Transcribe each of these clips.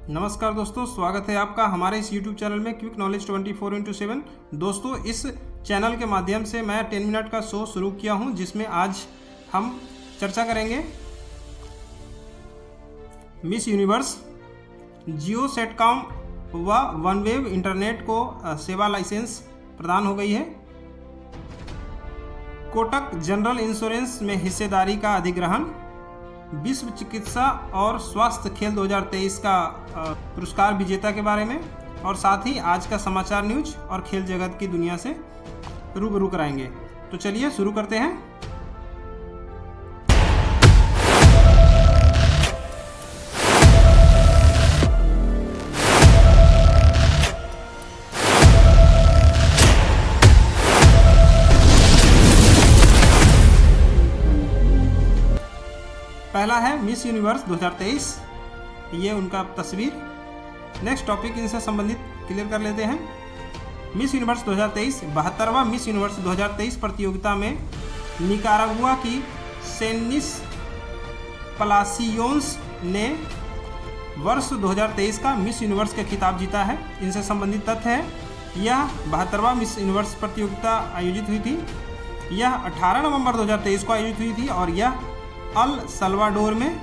नमस्कार दोस्तों, स्वागत है आपका हमारे इस YouTube चैनल में क्विक नॉलेज 24x7। दोस्तों, इस चैनल के माध्यम से मैं 10 मिनट का शो शुरू किया हूं, जिसमें आज हम चर्चा करेंगे मिस यूनिवर्स, जियो सेटकॉम व वनवेव इंटरनेट को सेवा लाइसेंस प्रदान हो गई है। कोटक जनरल इंश्योरेंस में हिस्सेदारी का अधिग्रहण, विश्व चिकित्सा और स्वास्थ्य खेल 2023 का पुरस्कार विजेता के बारे में, और साथ ही आज का समाचार न्यूज और खेल जगत की दुनिया से रूबरू कराएंगे। तो चलिए शुरू करते हैं। पहला है मिस यूनिवर्स 2023, ये उनका तस्वीर। नेक्स्ट टॉपिक इनसे संबंधित क्लियर कर लेते हैं। मिस यूनिवर्स 2023 72वां मिस यूनिवर्स 2023 प्रतियोगिता में निकारागुआ की सेनिस पलासियोन्स ने वर्ष 2023 का मिस यूनिवर्स का खिताब जीता है। इनसे संबंधित तथ्य है, यह 72वां मिस यूनिवर्स प्रतियोगिता आयोजित हुई थी। यह 18 नवंबर 2023 को आयोजित हुई थी और यह अल सल्वाडोर में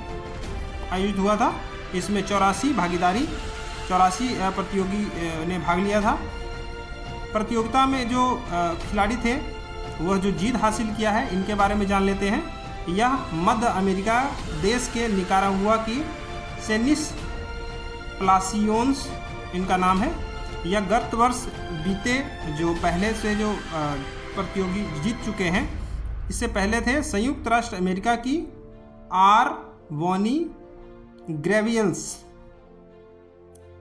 आयोजित हुआ था। इसमें 84 प्रतियोगी ने भाग लिया था। प्रतियोगिता में जो खिलाड़ी थे वह जो जीत हासिल किया है, इनके बारे में जान लेते हैं। यह मध्य अमेरिका देश के निकारागुआ की सेनिस पलासियोन्स इनका नाम है। यह गत वर्ष बीते जो पहले से जो प्रतियोगी जीत चुके हैं, इससे पहले थे संयुक्त राष्ट्र अमेरिका की आर वॉनी ग्रेवियंस।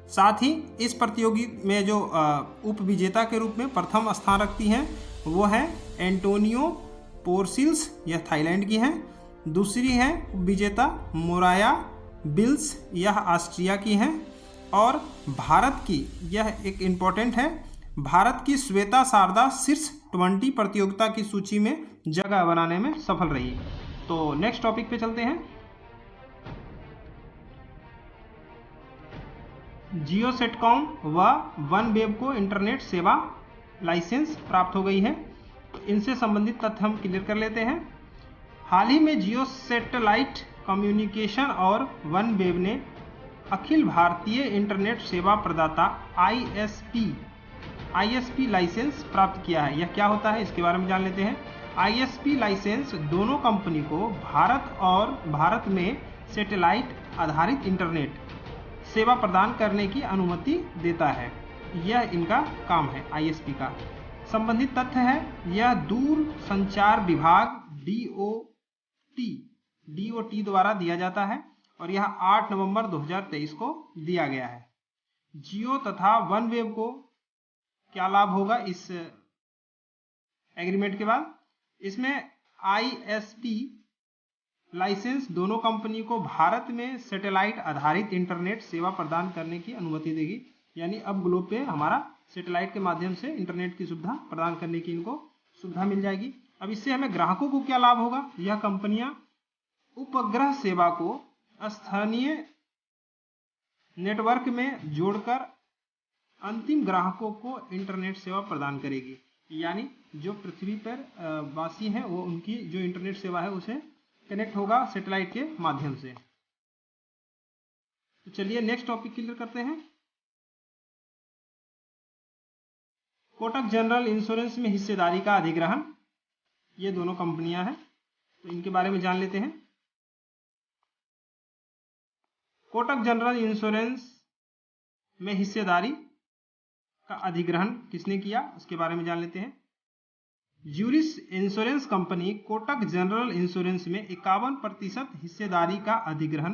साथ ही इस प्रतियोगी में जो उप विजेता के रूप में प्रथम स्थान रखती हैं वो है एंटोनियो पोर्सिल्स, यह थाईलैंड की हैं। दूसरी है विजेता मोराया बिल्स, यह ऑस्ट्रिया की हैं। और भारत की यह एक इम्पोर्टेंट है, भारत की श्वेता शारदा शीर्ष 20 प्रतियोगिता की सूची में जगह बनाने में सफल रही। तो नेक्स्ट टॉपिक पे चलते हैं। जियो सेटकॉम व वनवेव को इंटरनेट सेवा लाइसेंस प्राप्त हो गई है। इनसे संबंधित तथ्य हम क्लियर कर लेते हैं। हाल ही में जियो सैटेलाइट कम्युनिकेशन और वनवेव ने अखिल भारतीय इंटरनेट सेवा प्रदाता आईएसपी लाइसेंस प्राप्त किया है। यह क्या होता है, इसके बारे में जान लेते हैं। आईएसपी लाइसेंस दोनों कंपनी को भारत में सैटेलाइट आधारित इंटरनेट सेवा प्रदान करने की अनुमति देता है। यह इनका काम है आईएसपी का। संबंधित तथ्य है, यह दूर संचार विभाग डीओटी द्वारा दिया जाता है और यह 8 नवंबर 2023 को दिया गया है। जियो तथा वनवेव को क्या लाभ होगा इस एग्रीमेंट के बाद? इसमें आईएसपी लाइसेंस दोनों कंपनी को भारत में सैटेलाइट आधारित इंटरनेट सेवा प्रदान करने की अनुमति देगी। यानी अब ग्लोब पे हमारा सैटेलाइट के माध्यम से इंटरनेट की सुविधा प्रदान करने की इनको सुविधा मिल जाएगी। अब इससे हमें ग्राहकों को क्या लाभ होगा? यह कंपनियां उपग्रह सेवा को स्थानीय नेटवर्क में जोड़कर अंतिम ग्राहकों को इंटरनेट सेवा प्रदान करेगी। यानी जो पृथ्वी पर वासी हैं वो उनकी जो इंटरनेट सेवा है उसे कनेक्ट होगा सैटेलाइट के माध्यम से। तो चलिए नेक्स्ट टॉपिक क्लियर करते हैं। कोटक जनरल इंश्योरेंस में हिस्सेदारी का अधिग्रहण, ये दोनों कंपनियां हैं, तो इनके बारे में जान लेते हैं। कोटक जनरल इंश्योरेंस में हिस्सेदारी का अधिग्रहण किसने किया, उसके बारे में जान लेते हैं। Juris insurance company Kotak general insurance में 51% हिस्सेदारी का अधिग्रहण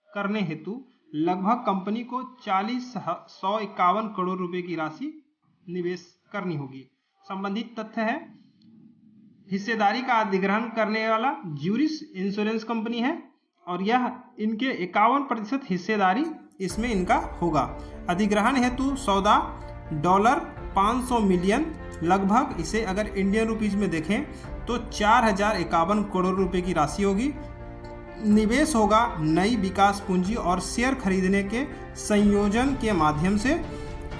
करने हेतु लगभग कंपनी को 151 करोड़ रुपए की राशि निवेश करनी होगी। संबंधित तथ्य है, हिस्सेदारी का अधिग्रहण करने वाला ज्यूरिस इंश्योरेंस कंपनी है और यह इनके 51% हिस्सेदारी इसमें इनका होगा। अधिग्रहण हेतु सौदा $500 मिलियन, लगभग इसे अगर इंडियन रुपीज में देखें तो 4051 करोड़ रुपए की राशि होगी। निवेश होगा नई विकास पूंजी और शेयर खरीदने के संयोजन के माध्यम से।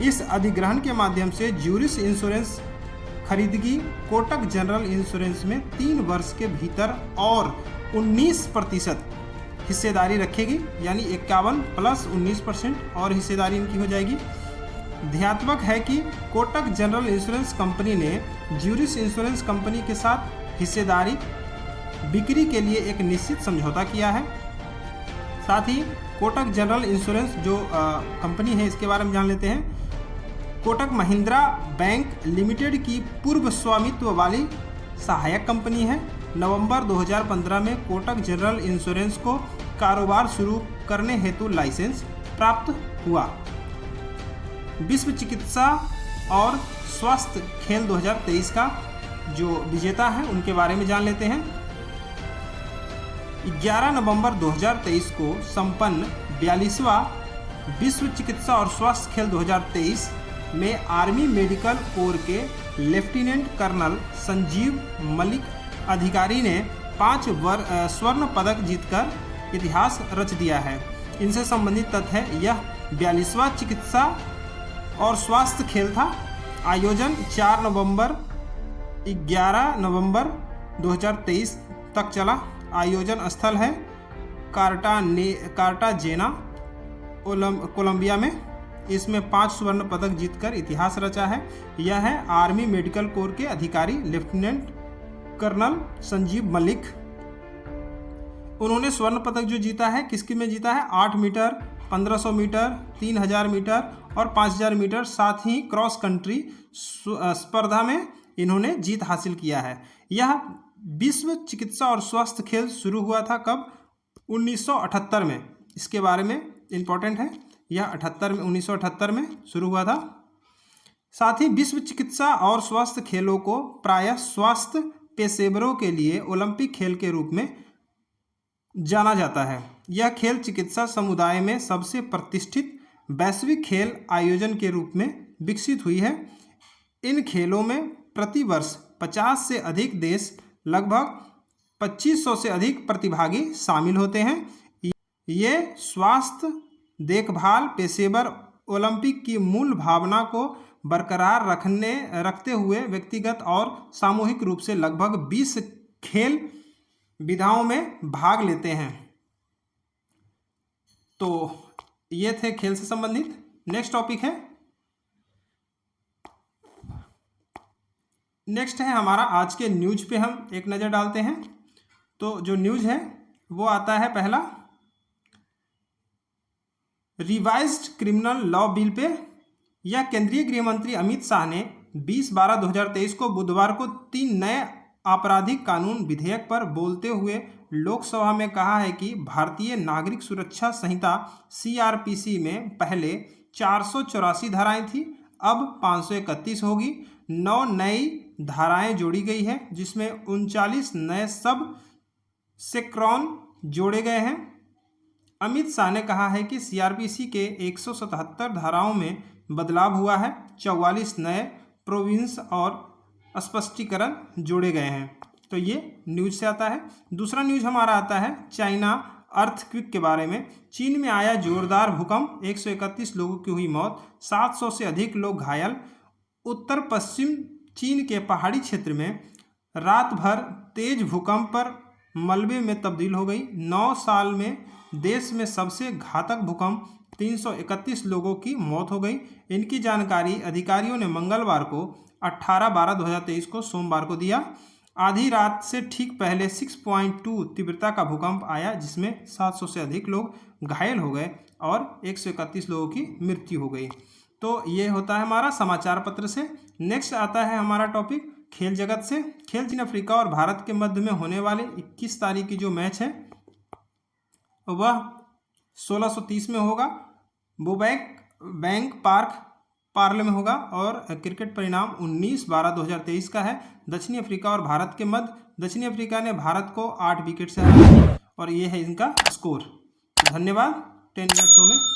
इस अधिग्रहण के माध्यम से ज्यूरिस इंश्योरेंस खरीदगी कोटक जनरल इंश्योरेंस में 3 वर्ष के भीतर और 19% हिस्सेदारी रखेगी, यानी 51 + 19% और हिस्सेदारी इनकी हो जाएगी। ध्यात्मक है कि कोटक जनरल इंश्योरेंस कंपनी ने ज्यूरिस इंश्योरेंस कंपनी के साथ हिस्सेदारी बिक्री के लिए एक निश्चित समझौता किया है। साथ ही कोटक जनरल इंश्योरेंस जो कंपनी है इसके बारे में जान लेते हैं। कोटक महिंद्रा बैंक लिमिटेड की पूर्व स्वामित्व वाली सहायक कंपनी है। नवंबर 2015 में कोटक जनरल इंश्योरेंस को कारोबार शुरू करने हेतु लाइसेंस प्राप्त हुआ। विश्व चिकित्सा और स्वास्थ्य खेल 2023 का जो विजेता है उनके बारे में जान लेते हैं। 11 नवंबर 2023 को संपन्न 42वां विश्व चिकित्सा और स्वास्थ्य खेल 2023 में आर्मी मेडिकल कोर के लेफ्टिनेंट कर्नल संजीव मलिक अधिकारी ने 5 स्वर्ण पदक जीतकर इतिहास रच दिया है। इनसे संबंधित तथ्य है, यह 42वां चिकित्सा और स्वास्थ्य खेल था। आयोजन 4 नवंबर 11 नवंबर 2023 तक चला। आयोजन स्थल है कार्टाजेना कोलंबिया में। इसमें 5 स्वर्ण पदक जीतकर इतिहास रचा है। यह है आर्मी मेडिकल कोर के अधिकारी लेफ्टिनेंट कर्नल संजीव मलिक। उन्होंने स्वर्ण पदक जो जीता है किसकी में जीता है? 8 मीटर, 1500 मीटर, 3000 मीटर और 5000 मीटर, साथ ही क्रॉस कंट्री स्पर्धा में इन्होंने जीत हासिल किया है। यह विश्व चिकित्सा और स्वास्थ्य खेल शुरू हुआ था कब? 1978 में। इसके बारे में इम्पोर्टेंट है, यह 1978 में शुरू हुआ था। साथ ही विश्व चिकित्सा और स्वास्थ्य खेलों को प्रायः स्वास्थ्य पेशेवरों के लिए ओलंपिक खेल के रूप में जाना जाता है। यह खेल चिकित्सा समुदाय में सबसे प्रतिष्ठित वैश्विक खेल आयोजन के रूप में विकसित हुई है। इन खेलों में प्रति वर्ष 50 से अधिक देश, लगभग 2500 से अधिक प्रतिभागी शामिल होते हैं। ये स्वास्थ्य देखभाल पेशेवर ओलंपिक की मूल भावना को बरकरार रखते हुए व्यक्तिगत और सामूहिक रूप से लगभग 20 खेल विधाओं में भाग लेते हैं। तो ये थे खेल से संबंधित। नेक्स्ट टॉपिक है, नेक्स्ट है हमारा आज के न्यूज पे हम एक नज़र डालते हैं। तो जो न्यूज है वो आता है पहला, revised criminal law bill pay. यह केंद्रीय गृह मंत्री अमित शाह ने 20/12/2023 को बुधवार को 3 नए आपराधिक कानून विधेयक पर बोलते हुए लोकसभा में कहा है कि भारतीय नागरिक सुरक्षा संहिता CRPC में पहले 484 धाराएं थी, अब 531 होगी। 9 नई धाराएं जोड़ी गई है, जिसमें 39 नए सब सेक्शन जोड़े गए हैं। अमित शाह ने कहा है कि CRPC के 177 धाराओं में बदलाव हुआ है, 44 नए प्रोविंस और स्पष्टीकरण जोड़े गए हैं। तो ये न्यूज से आता है। दूसरा न्यूज हमारा आता है चाइना अर्थक्वेक के बारे में। चीन में आया जोरदार भूकंप, 131 लोगों की हुई मौत, 700 से अधिक लोग घायल। उत्तर पश्चिम चीन के पहाड़ी क्षेत्र में रात भर तेज भूकंप पर मलबे में तब्दील हो गई। 9 साल में देश में सबसे घातक भूकंप, 331 लोगों की मौत हो गई। इनकी जानकारी अधिकारियों ने मंगलवार को 18/12/2023 को सोमवार को दिया। आधी रात से ठीक पहले 6.2 तीव्रता का भूकंप आया, जिसमें 700 से अधिक लोग घायल हो गए और 131 लोगों की मृत्यु हो गई। तो ये होता है हमारा समाचार पत्र से। नेक्स्ट आता है हमारा टॉपिक खेल जगत से। खेल दक्षिण अफ्रीका और भारत के मध्य में होने वाले 21 तारीख की जो मैच है वह 1630 में होगा, बोबैक बैंक पार्क पार्ले में होगा। और क्रिकेट परिणाम 19/12/2023 का है, दक्षिणी अफ्रीका और भारत के मध्य। दक्षिणी अफ्रीका ने भारत को 8 विकेट से हराया और ये है इनका स्कोर। धन्यवाद। 10 मिनट शो में